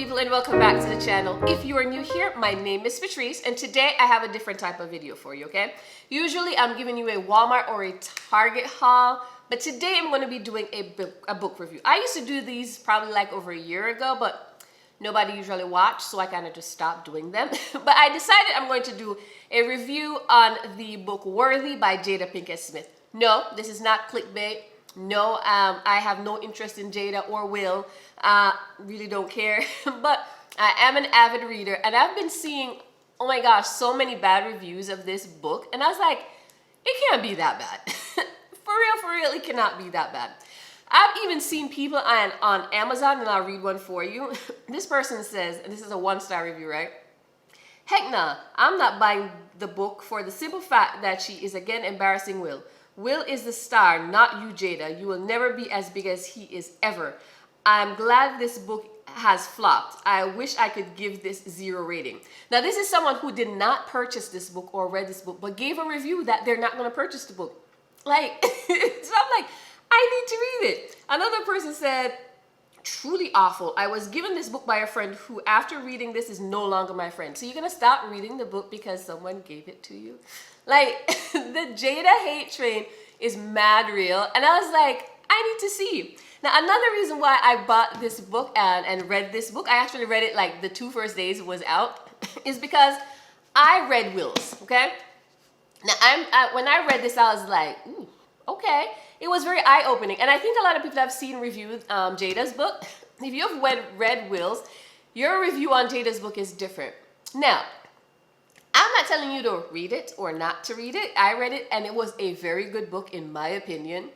people, and welcome back to the channel. If you are new here, my name is Patrice, and today I have a different type of video for you, okay? Usually I'm giving you a Walmart or a Target haul, but today I'm going to be doing a book review. I used to do these probably like over a year ago, but nobody usually watched, so I kind of just stopped doing them. But I decided I'm going to do a review on the book Worthy by Jada Pinkett Smith. No, this is not clickbait. No, I have no interest in Jada or Will. Really don't care. But I am an avid reader, and I've been seeing, oh my gosh, so many bad reviews of this book, and I was like, it can't be that bad. For real, it cannot be that bad. I've even seen people on Amazon, and I'll read one for you. This person says, and this is a 1-star review, right? Heck nah, I'm not buying the book for the simple fact that she is again embarrassing Will. Will is the star, not you, Jada. You will never be as big as he is ever. I'm glad this book has flopped. I wish I could give this 0 rating. Now, this is someone who did not purchase this book or read this book, but gave a review that they're not going to purchase the book. Like, so I'm like, I need to read it. Another person said, truly awful. I was given this book by a friend who, after reading this, is no longer my friend. So you're going to stop reading the book because someone gave it to you? Like, the Jada hate train is mad real. And I was like, I need to see. Now, another reason why I bought this book and read this book, I actually read it like the 2 first days it was out, is because I read Will's, okay? Now, when I read this, I was like, ooh, okay. It was very eye-opening. And I think a lot of people have seen reviewed Jada's book. If you have read Will's, your review on Jada's book is different. Now, I'm not telling you to read it or not to read it. I read it, and it was a very good book in my opinion.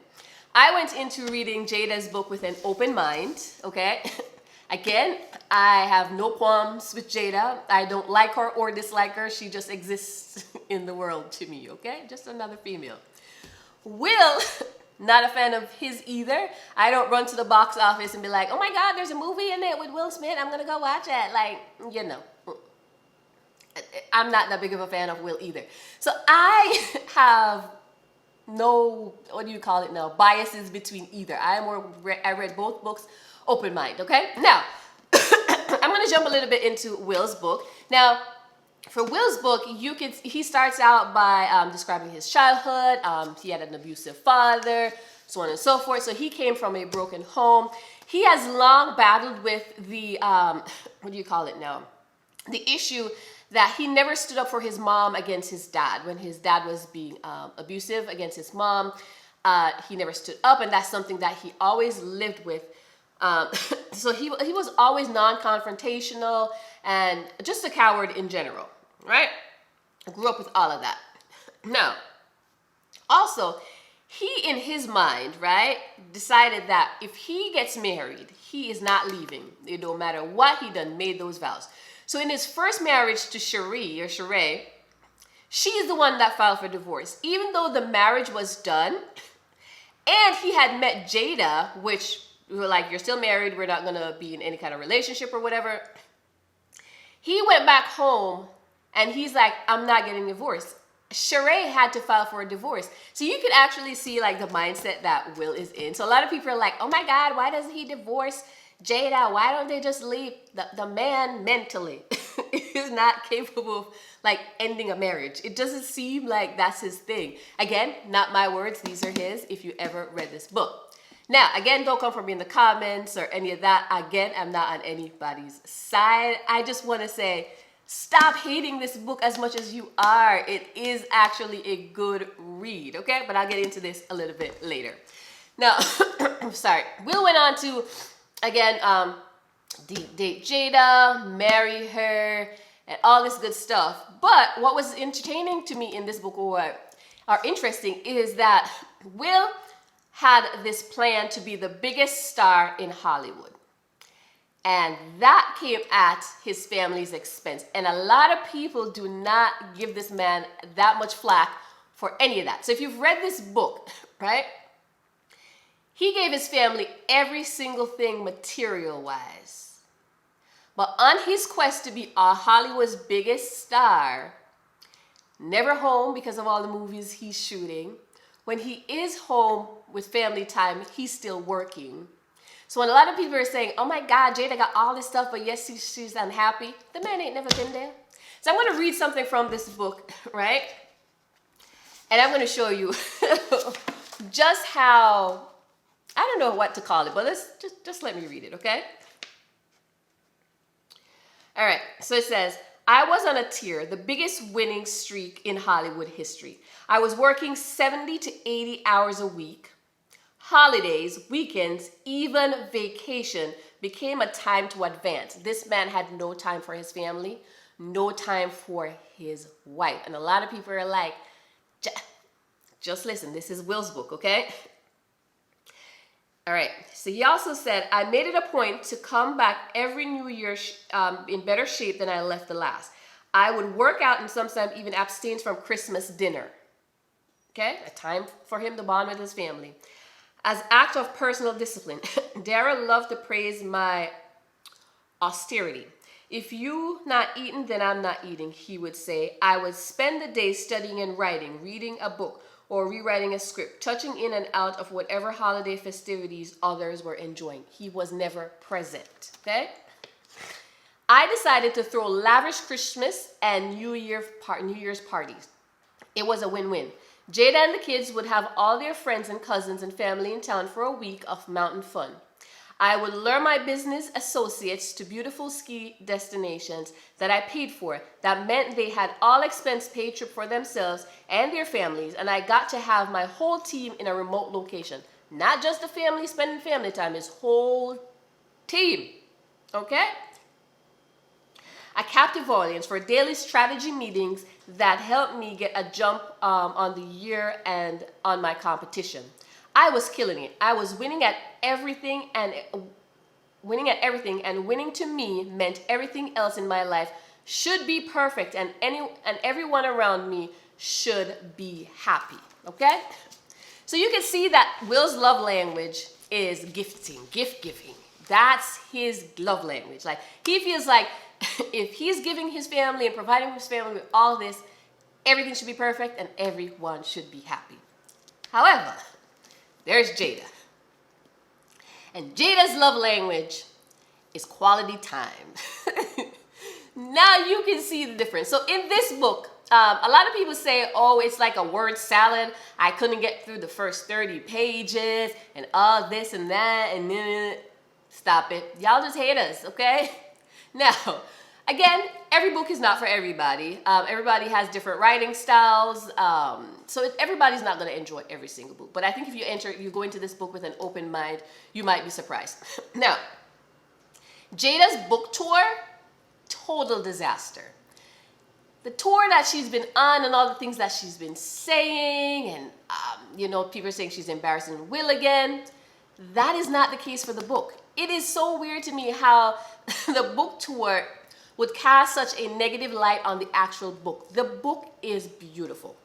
I went into reading Jada's book with an open mind, okay? Again, I have no qualms with Jada. I don't like her or dislike her. She just exists in the world to me, okay? Just another female. Will, not a fan of his either. I don't run to the box office and be like, oh my God, there's a movie in it with Will Smith. I'm gonna go watch it. Like, you know. I'm not that big of a fan of Will either. So I have no, what do you call it now, biases between either. I read both books open mind, okay? Now, I'm going to jump a little bit into Will's book. Now, for Will's book, he starts out by describing his childhood. He had an abusive father, so on and so forth. So he came from a broken home. He has long battled with the, what do you call it now? The issue that he never stood up for his mom against his dad. When his dad was being abusive against his mom, he never stood up, and that's something that he always lived with. So he was always non-confrontational and just a coward in general, right? I grew up with all of that. Now, also, he in his mind, right, decided that if he gets married, he is not leaving. It don't matter what he done, made those vows. So in his first marriage to Sheree, she is the one that filed for divorce. Even though the marriage was done, and he had met Jada, which we were like, you're still married, we're not going to be in any kind of relationship or whatever. He went back home, and he's like, I'm not getting divorced. Sheree had to file for a divorce. So you could actually see like the mindset that Will is in. So a lot of people are like, oh my God, why doesn't he divorce Jada? Why don't they just leave? The man mentally is not capable of like ending a marriage. It doesn't seem like that's his thing. Again, not my words, these are his if you ever read this book. Now, again, don't come for me in the comments or any of that. Again, I'm not on anybody's side. I just want to say, stop hating this book as much as you are. It is actually a good read, okay? But I'll get into this a little bit later. Now, sorry. Will went on to, again, date Jada, marry her, and all this good stuff. But what was entertaining to me in this book, or interesting, is that Will had this plan to be the biggest star in Hollywood. And that came at his family's expense. And a lot of people do not give this man that much flack for any of that. So if you've read this book, right? He gave his family every single thing material-wise. But on his quest to be Hollywood's biggest star, never home because of all the movies he's shooting. When he is home with family time, he's still working. So when a lot of people are saying, oh my God, Jada got all this stuff, but yes, she's unhappy, the man ain't never been there. So I'm going to read something from this book, right? And I'm going to show you just how, I don't know what to call it, but let's just let me read it, okay? All right, so it says, I was on a tear, the biggest winning streak in Hollywood history. I was working 70 to 80 hours a week. Holidays, weekends, even vacation became a time to advance. This man had no time for his family, no time for his wife. And a lot of people are like, just listen, this is Will's book, okay? All right, so he also said, I made it a point to come back every New Year in better shape than I left the last. I would work out and sometimes even abstain from Christmas dinner. Okay, a time for him to bond with his family. As act of personal discipline, Darrell loved to praise my austerity. If you not eating, then I'm not eating, he would say. I would spend the day studying and writing, reading a book, or rewriting a script, touching in and out of whatever holiday festivities others were enjoying. He was never present, okay? I decided to throw lavish Christmas and New Year's parties. It was a win-win. Jada and the kids would have all their friends and cousins and family in town for a week of mountain fun. I would lure my business associates to beautiful ski destinations that I paid for. That meant they had all expense paid trip for themselves and their families, and I got to have my whole team in a remote location. Not just the family spending family time, his whole team. Okay? A captive audience for daily strategy meetings that helped me get a jump on the year and on my competition. I was killing it. I was winning at everything, and winning to me meant everything else in my life should be perfect, and everyone around me should be happy. Okay? So you can see that Will's love language is gifting, gift giving. That's his love language. Like, he feels like if he's giving his family and providing his family with all this, everything should be perfect and everyone should be happy. However, there's Jada. And Jada's love language is quality time. Now you can see the difference. So in this book, a lot of people say, oh, it's like a word salad. I couldn't get through the first 30 pages and all this and that and then stop it. Y'all just hate us, okay? Now, again, every book is not for everybody. Everybody has different writing styles. So everybody's not going to enjoy every single book. But I think if you go into this book with an open mind, you might be surprised. Now, Jada's book tour, total disaster. The tour that she's been on and all the things that she's been saying and, people are saying she's embarrassing Will again. That is not the case for the book. It is so weird to me how the book tour would cast such a negative light on the actual book. The book is beautiful,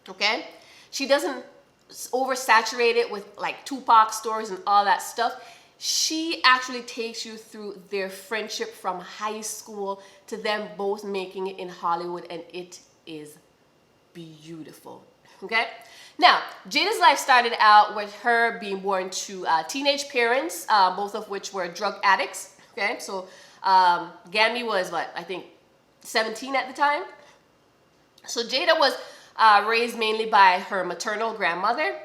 okay? She doesn't oversaturate it with like Tupac stories and all that stuff. She actually takes you through their friendship from high school to them both making it in Hollywood, and it is beautiful, okay? Now, Jada's life started out with her being born to teenage parents, both of which were drug addicts, okay? So Gammy was, 17 at the time. So Jada was raised mainly by her maternal grandmother.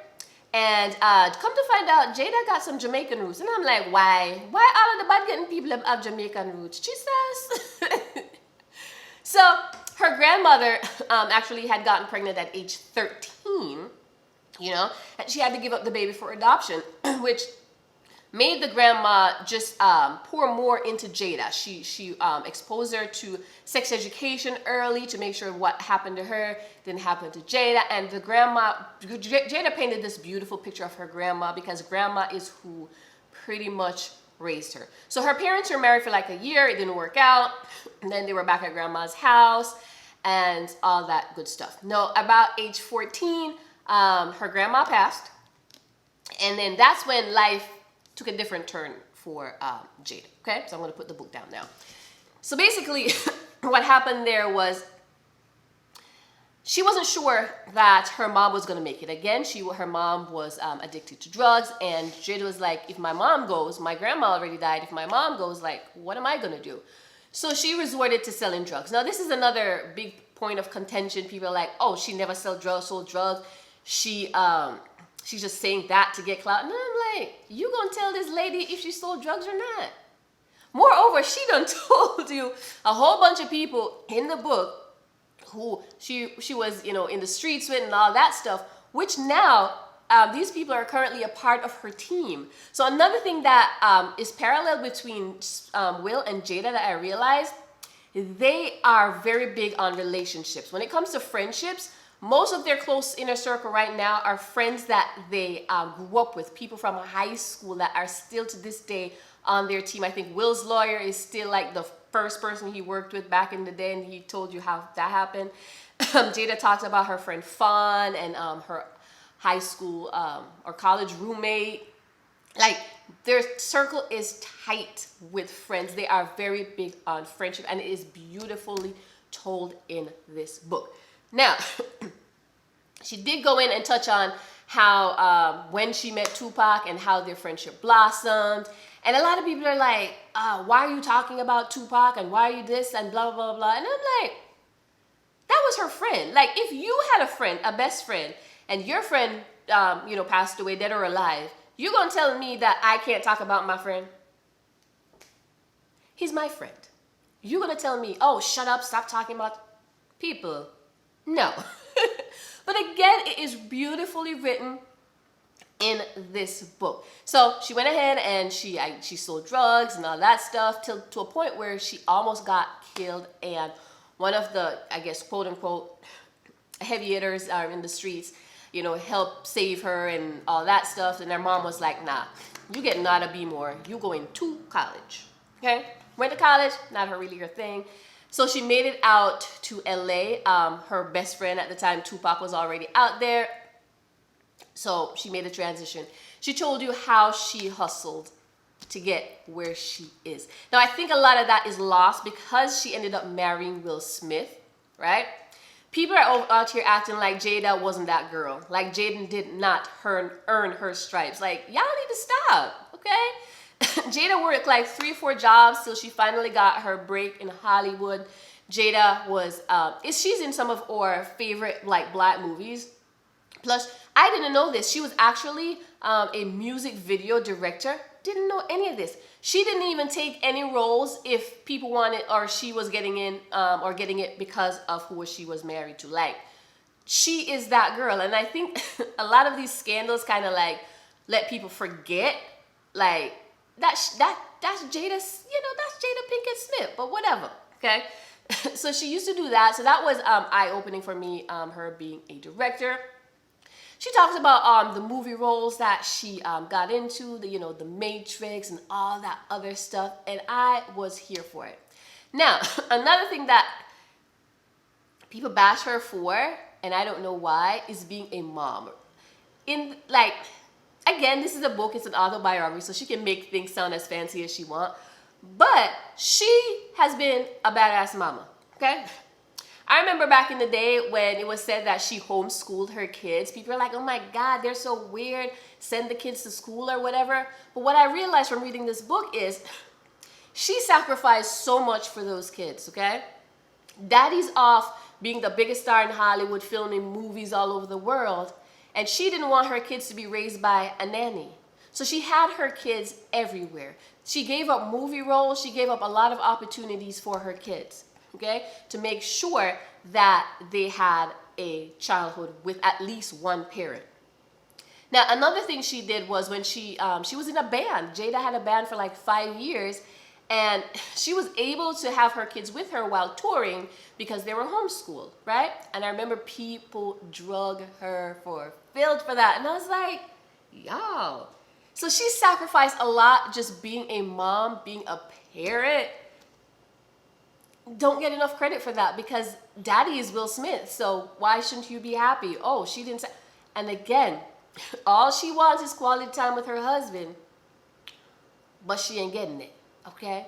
And come to find out, Jada got some Jamaican roots. And I'm like, why? Why all of the bad-getting people have Jamaican roots? Jesus. So her grandmother actually had gotten pregnant at age 13, and she had to give up the baby for adoption, which made the grandma just pour more into Jada. She exposed her to sex education early to make sure what happened to her didn't happen to Jada. And the grandma, Jada painted this beautiful picture of her grandma because grandma is who pretty much raised her. So her parents were married for like a year. It didn't work out. And then they were back at grandma's house and all that good stuff. No, about age 14, her grandma passed. And then that's when life took a different turn for Jada, okay? So I'm gonna put the book down now. So basically, what happened there was she wasn't sure that her mom was going to make it. Again, her mom was addicted to drugs, and Jada was like, if my mom goes, my grandma already died. If my mom goes, like, what am I going to do? So she resorted to selling drugs. Now, this is another big point of contention. People are like, oh, she never sold drugs. She's just saying that to get clout. And I'm like, you going to tell this lady if she sold drugs or not? Moreover, she done told you a whole bunch of people in the book who she was, in the streets with and all that stuff, which now these people are currently a part of her team. So another thing that is parallel between Will and Jada that I realized, they are very big on relationships. When it comes to friendships, most of their close inner circle right now are friends that they grew up with, people from high school that are still to this day on their team. I think Will's lawyer is still like the first person he worked with back in the day, and he told you how that happened. Jada talks about her friend Fawn and her high school or college roommate. Like, their circle is tight with friends. They are very big on friendship, and it is beautifully told in this book. Now, she did go in and touch on how when she met Tupac and how their friendship blossomed. And a lot of people are like, why are you talking about Tupac and why are you this and blah, blah, blah, blah. And I'm like, that was her friend. Like, if you had a friend, a best friend, and your friend, passed away, dead or alive, you're going to tell me that I can't talk about my friend? He's my friend. You're going to tell me, oh, shut up, stop talking about people? No. But again, it is beautifully written in this book. So she went ahead and she sold drugs and all that stuff to a point where she almost got killed. And one of the, I guess, quote unquote, heavy hitters are in the streets, helped save her and all that stuff. And their mom was like, nah, you getting out of B-more. You going to college. Okay? Went to college, not really her thing. So she made it out to LA. Her best friend at the time, Tupac, was already out there. So she made a transition. She told you how she hustled to get where she is. Now, I think a lot of that is lost because she ended up marrying Will Smith, right? People are out here acting like Jada wasn't that girl. Like Jada did not earn her stripes. Like, y'all need to stop, okay? Jada worked like 3-4 jobs till she finally got her break in Hollywood. Jada was, she's in some of our favorite like black movies. Plus, I didn't know this. She was actually a music video director. Didn't know any of this. She didn't even take any roles if people wanted or she was getting in or getting it because of who she was married to. Like, she is that girl. And I think a lot of these scandals kind of like let people forget like that's Jada, that's Jada Pinkett Smith, but whatever, okay? So she used to do that. So that was eye-opening for me, her being a director. She talks about the movie roles that she got into, the Matrix and all that other stuff, and I was here for it. Now, another thing that people bash her for, and I don't know why, is being a mom. Again, this is a book, it's an autobiography, so she can make things sound as fancy as she wants, but she has been a badass mama, okay? I remember back in the day when it was said that she homeschooled her kids. People are like, oh my God, they're so weird. Send the kids to school or whatever. But what I realized from reading this book is she sacrificed so much for those kids, okay? Daddy's off being the biggest star in Hollywood, filming movies all over the world. And she didn't want her kids to be raised by a nanny. So she had her kids everywhere. She gave up movie roles. She gave up a lot of opportunities for her kids. Okay, to make sure that they had a childhood with at least one parent. Now, another thing she did was when she was in a band. Jada had a band for like 5 years, and she was able to have her kids with her while touring because they were homeschooled, right? And I remember people drug her for filth for that, and I was like, y'all. So she sacrificed a lot just being a mom, being a parent. Don't get enough credit for that because daddy is Will Smith, so why shouldn't you be happy? Oh, she didn't say. And again, all she wants is quality time with her husband, but she ain't getting it, okay?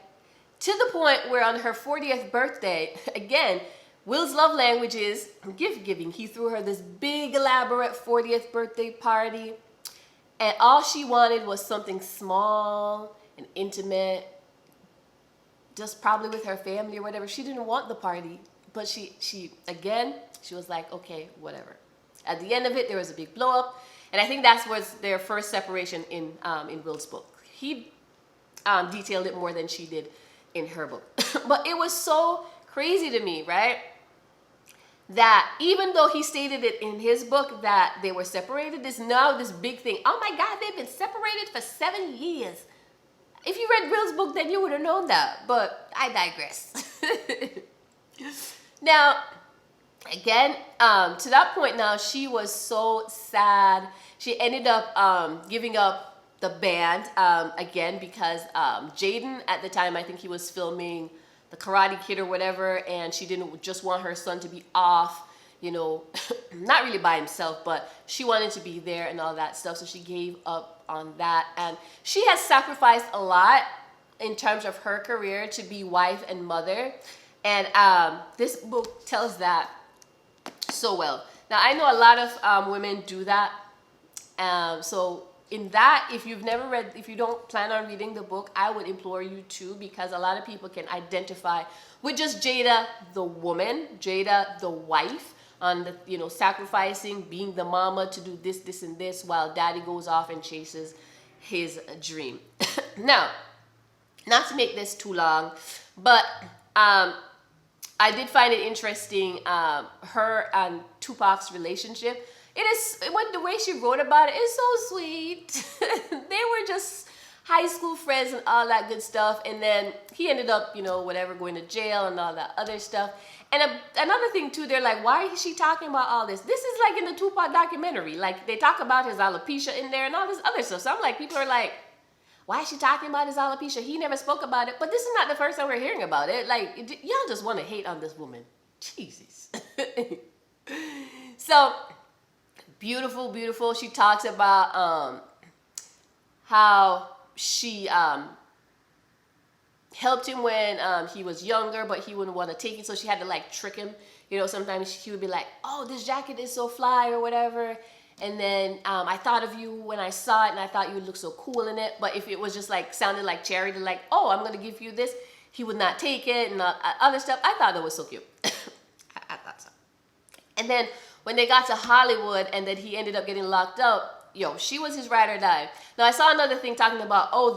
To the point where on her 40th birthday, again, Will's love language is gift giving. He threw her this big elaborate 40th birthday party, and all she wanted was something small and intimate, just probably with her family or whatever. She didn't want the party, but she was like, okay, whatever. At the end of it, there was a big blow up, and I think that was their first separation in Will's book. He detailed it more than she did in her book. But it was so crazy to me, right? That even though he stated it in his book that they were separated, this big thing. Oh my God, they've been separated for 7 years. If you read Will's book, then you would have known that. But I digress. Now, again, to that point now, she was so sad. She ended up giving up the band again because Jaden at the time, I think he was filming The Karate Kid or whatever, and she didn't just want her son to be off, you know, not really by himself, but she wanted to be there and all that stuff, so she gave up on that. And she has sacrificed a lot in terms of her career to be wife and mother, and this book tells that so well. Now, I know a lot of women do that, so in that, if you don't plan on reading the book, I would implore you to, because a lot of people can identify with just Jada, the woman, Jada, the wife, on the, you know, sacrificing, being the mama to do this, this, and this, while daddy goes off and chases his dream. Now, not to make this too long, but I did find it interesting, her and Tupac's relationship. The way she wrote about it is so sweet. They were just high school friends and all that good stuff. And then he ended up, you know, whatever, going to jail and all that other stuff. And another thing too, they're like, why is she talking about all this? This is like in the Tupac documentary. Like, they talk about his alopecia in there and all this other stuff. So I'm like, people are like, why is she talking about his alopecia? He never spoke about it. But this is not the first time we're hearing about it. Like, y'all just want to hate on this woman. Jesus. So, beautiful, beautiful. She talks about how she helped him when he was younger, but he wouldn't want to take it, so she had to like trick him. You know, sometimes he would be like, oh, this jacket is so fly or whatever. And then I thought of you when I saw it, and I thought you would look so cool in it. But if it was just like, sounded like charity, like, oh, I'm going to give you this, he would not take it, and other stuff. I thought that was so cute. I thought so. And then when they got to Hollywood and then he ended up getting locked up, yo, she was his ride or die. Now, I saw another thing talking about, oh,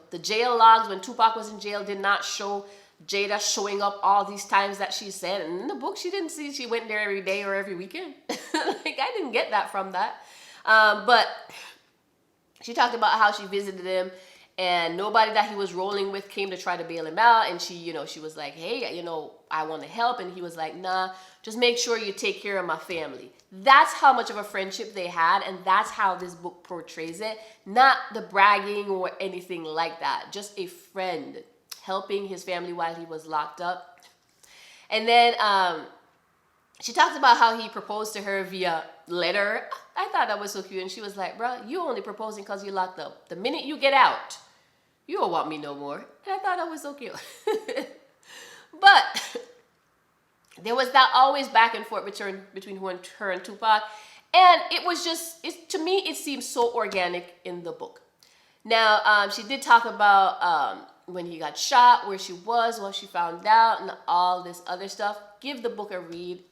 the jail logs when Tupac was in jail did not show Jada showing up all these times that she said. And in the book, she didn't see she went there every day or every weekend. Like, I didn't get that from that. But she talked about how she visited him, and nobody that he was rolling with came to try to bail him out. And she, you know, she was like, hey, you know, I want to help. And he was like, nah, just make sure you take care of my family. That's how much of a friendship they had. And that's how this book portrays it. Not the bragging or anything like that. Just a friend helping his family while he was locked up. And then she talked about how he proposed to her via letter. I thought that was so cute. And she was like, bro, you only proposing because you locked up. The minute you get out, you don't want me no more. And I thought that was so cute. But there was that always back and forth between her and Tupac. And it was just, to me, it seemed so organic in the book. Now, she did talk about when he got shot, where she was, what she found out, and all this other stuff. Give the book a read.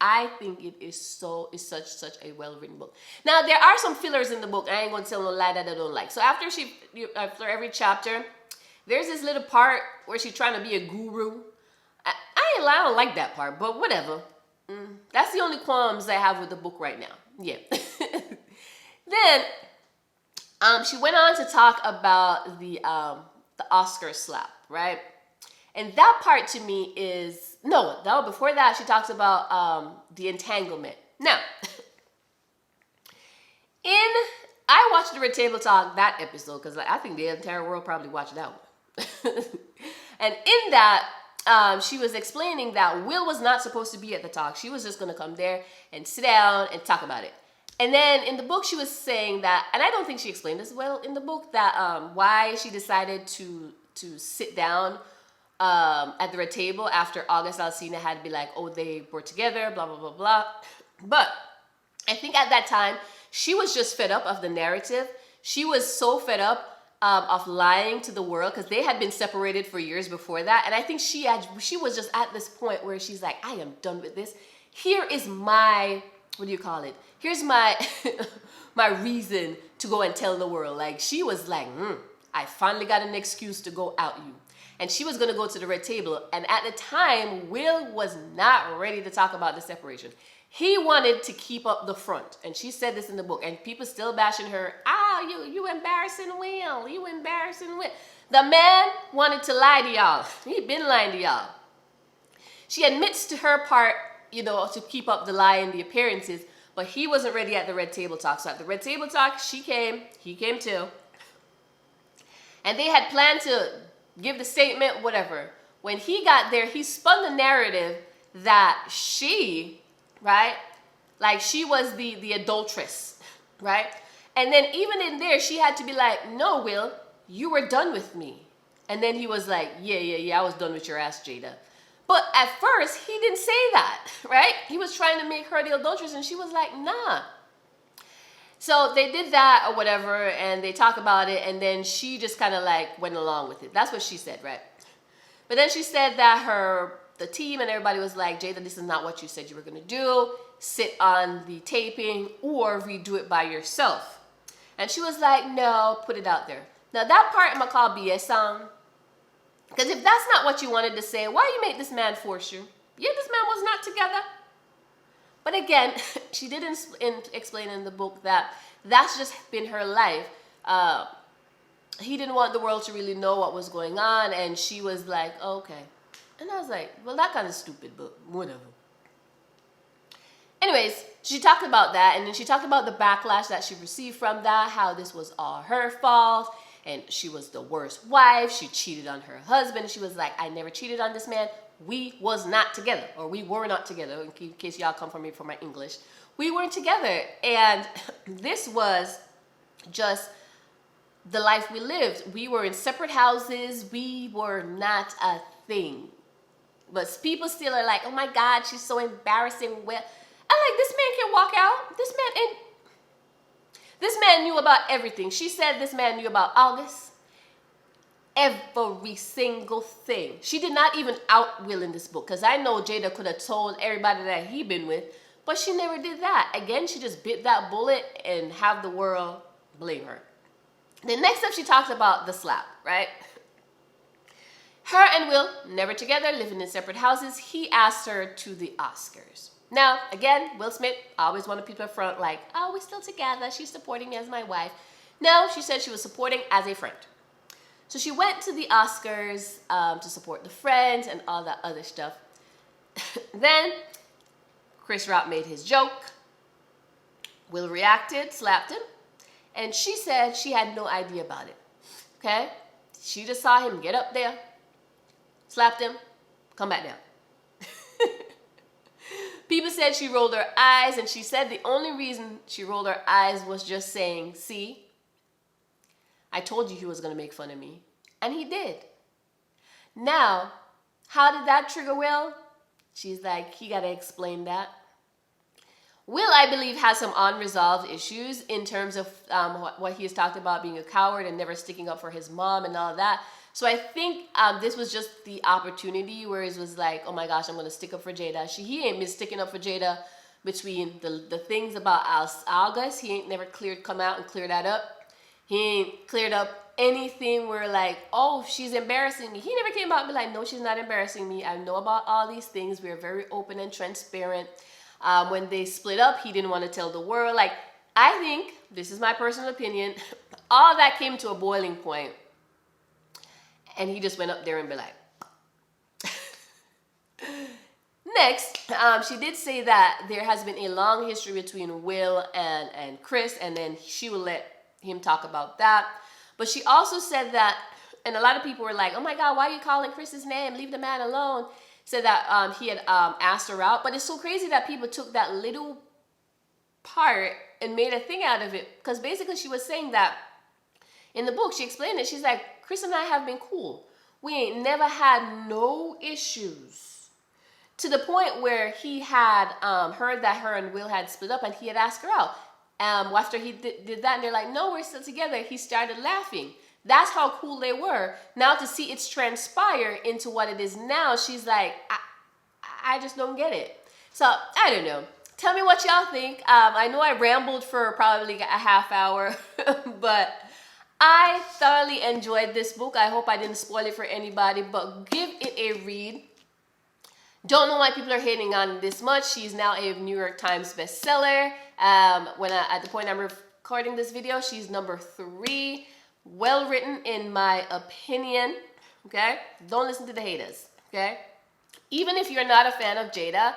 I think it is such a well-written book. Now, there are some fillers in the book. I ain't gonna tell no lie that I don't like. So after every chapter, there's this little part where she's trying to be a guru. I don't like that part, but whatever. That's the only qualms I have with the book right now. Yeah. Then she went on to talk about the Oscar slap, right? And that part to me is, no, before that, she talks about the entanglement. Now, I watched the Red Table Talk, that episode, because I think the entire world probably watched that one. And in that, she was explaining that Will was not supposed to be at the talk. She was just going to come there and sit down and talk about it. And then in the book, she was saying that, and I don't think she explained this well in the book, that why she decided to sit down at the red table after August Alsina had to be like, oh, they were together, blah, blah, blah, blah. But I think at that time, she was just fed up of the narrative. She was so fed up of lying to the world because they had been separated for years before that. And I think she was just at this point where she's like, I am done with this. Here is my, what do you call it? Here's my, my reason to go and tell the world. Like, she was like, I finally got an excuse to go out you. And she was going to go to the red table. And at the time, Will was not ready to talk about the separation. He wanted to keep up the front. And she said this in the book. And people still bashing her. You embarrassing Will. You embarrassing Will. The man wanted to lie to y'all. He'd been lying to y'all. She admits to her part, you know, to keep up the lie and the appearances. But he wasn't ready at the red table talk. So at the red table talk, she came. He came too. And they had planned to give the statement, whatever. When he got there, he spun the narrative that she, right, like she was the adulteress, right? And then even in there, she had to be like, no, Will, you were done with me. And then he was like, yeah, I was done with your ass, Jada. But at first, he didn't say that, right? He was trying to make her the adulteress, and she was like, nah. So they did that or whatever, and they talk about it, and then she just kind of like went along with it. That's what she said, right? But then she said that the team and everybody was like, Jada, this is not what you said you were going to do. Sit on the taping or redo it by yourself. And she was like, no, put it out there. Now that part I'm going to call BS song. Because if that's not what you wanted to say, why you make this man force you? Yeah, this man was not together. But again, she did explain in the book that that's just been her life. He didn't want the world to really know what was going on, and she was like, oh, okay. And I was like, well, that kind of stupid, but whatever. Anyways, she talked about that, and then she talked about the backlash that she received from that, how this was all her fault, and she was the worst wife. She cheated on her husband. She was like, I never cheated on this man. We was not together, or we were not together, in case y'all come for me for my English. We weren't together, and this was just the life we lived. We were in separate houses. We were not a thing. But people still are like, oh my God, she's so embarrassing. Well, I'm like, this man can walk out. This man knew about everything. She said this man knew about August. Every single thing. She did not even out Will in this book, because I know Jada could have told everybody that he been with, but she never did that. Again, she just bit that bullet and have the world blame her. Then next up, she talks about the slap, right? Her and Will, never together, living in separate houses. He asked her to the Oscars. Now, again, Will Smith always wanted people up front like, oh, we're still together. She's supporting me as my wife. No, she said she was supporting as a friend. So she went to the Oscars to support the friends and all that other stuff. Then Chris Rock made his joke. Will reacted, slapped him. And she said she had no idea about it. Okay? She just saw him get up there, slapped him, come back down. People said she rolled her eyes, and she said the only reason she rolled her eyes was just saying, see, I told you he was going to make fun of me. And he did. Now, how did that trigger Will? She's like, he got to explain that. Will, I believe, has some unresolved issues in terms of what he has talked about, being a coward and never sticking up for his mom and all that. So I think this was just the opportunity where it was like, oh my gosh, I'm going to stick up for Jada. He ain't been sticking up for Jada between the things about August. He ain't never come out and clear that up. He ain't cleared up anything where like, oh, she's embarrassing me. He never came out and be like, no, she's not embarrassing me. I know about all these things. We're very open and transparent. When they split up, he didn't want to tell the world. Like, I think, this is my personal opinion, all that came to a boiling point. And he just went up there and be like. Next, she did say that there has been a long history between Will and Chris, and then she will let him talk about that. But she also said that, and a lot of people were like, oh my God, why are you calling Chris's name? Leave the man alone. Said that he had asked her out. But it's so crazy that people took that little part and made a thing out of it. Because basically she was saying that in the book, she explained it. She's like, Chris and I have been cool. We ain't never had no issues. To the point where he had heard that her and Will had split up, and he had asked her out. After he did that, and they're like, no, we're still together, he started laughing. That's how cool they were. Now to see it's transpire into what it is now, she's like, I just don't get it. So, I don't know. Tell me what y'all think. I know I rambled for probably a half hour, but I thoroughly enjoyed this book. I hope I didn't spoil it for anybody, but give it a read. Don't know why people are hating on this much. She's now a New York Times bestseller. At the point I'm recording this video, she's number 3. Well written, in my opinion. Okay? Don't listen to the haters. Okay? Even if you're not a fan of Jada,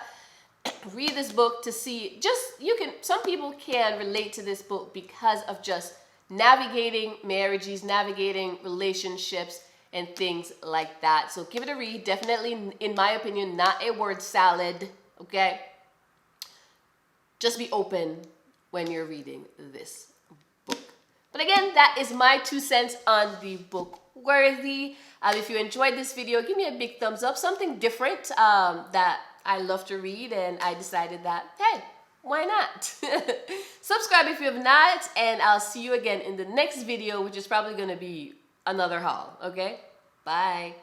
read this book to see. Some people can relate to this book because of just navigating marriages, navigating relationships, and things like that. So give it a read. Definitely, in my opinion, not a word salad, okay? Just be open when you're reading this book. But again, that is my 2 cents on the book Worthy. If you enjoyed this video, give me a big thumbs up. Something different that I love to read, and I decided that, hey, why not? Subscribe if you have not, and I'll see you again in the next video, which is probably going to be another haul, okay? Bye.